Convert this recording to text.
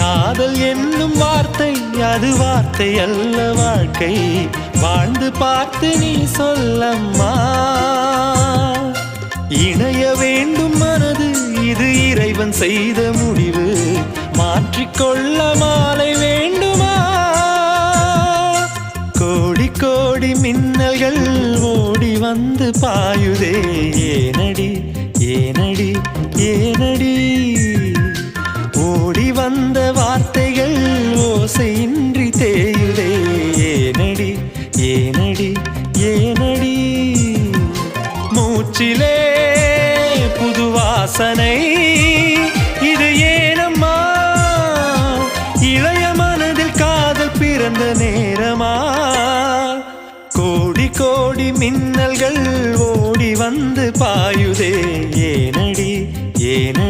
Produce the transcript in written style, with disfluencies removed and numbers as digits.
காதல் என்னும் வார்த்தை அது வார்த்தை அல்ல வாழ்க்கை வாழ்ந்து பார்த்து நீ சொல்லம்மா இணைய வேண்டும் மனது இது இறைவன் செய்த முடிவு மாற்றிக்கொள்ள மாலை வேண்டுமா கோடி கோடி மின்னல்கள் ஓடி வந்து பாயுதே ஏனடி ஏனடி ஏனடி ஓடி வந்த வார்த்தைகள் ஓசையின்றி தேயுதே ஏனடி ஏனடி ஏனடி மூச்சிலே புது வாசனை இது ஏனம்மா இளைய மனதில் காதல் பிறந்த நேரமா கோடி கோடி மின்னல்கள் ஓடி வந்து பாயுதே ஏனடி ஏனடி